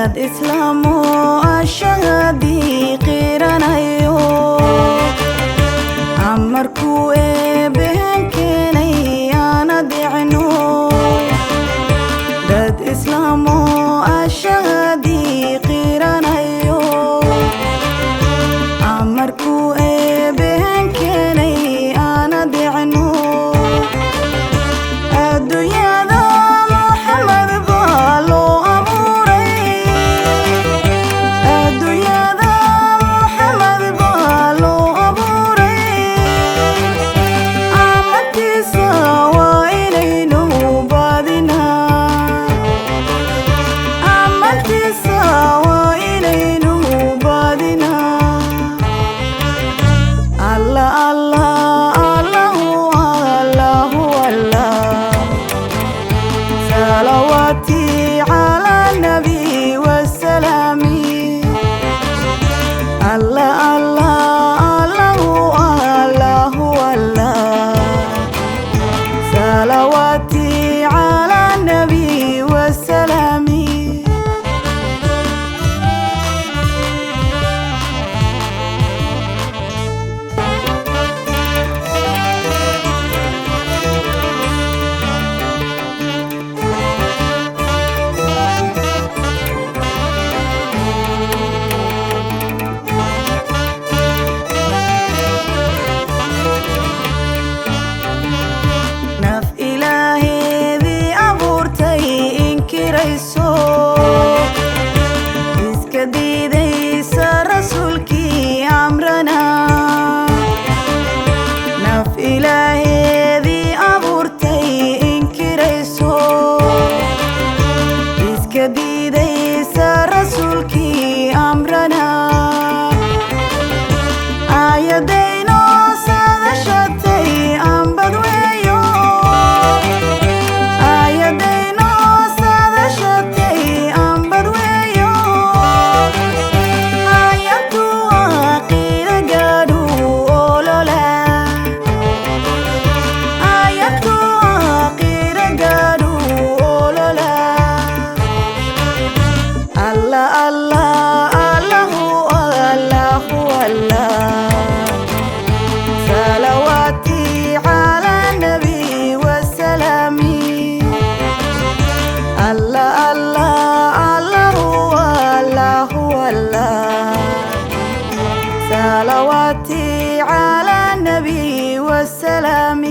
dad islaamo ashahadii qiranayo amarkuu eebbehen keenay aana dicno dad islaamo ashahadii qiranayo amarkuu eebbehen keenay aana dicno adduunyada Muhammad baa loo abuuray adduunyada Muhammad baa loo abuuray amarkiisa waa inaynu baadinaa amarkiisa waa inaynu baadinaa Allah Allah صلواتي على النبي والسلام الله الله الله الله صلواتي على النبي والسلام iska diidaysa rasuulkii amrana naf ilaaheedii abuurtay inkirayso iska diidaysa rasuulkii amrana aayadayno sadashatay ambad weeyo aayadayno sadashatay ambad weeyo aayaddu qiila gaadhu olola aayaddu qiila gaadhu olola Allah Allah Allahu Allahu Allah صلواتي على النبي والسلام الله الله الله الله الله صلواتي على النبي والسلام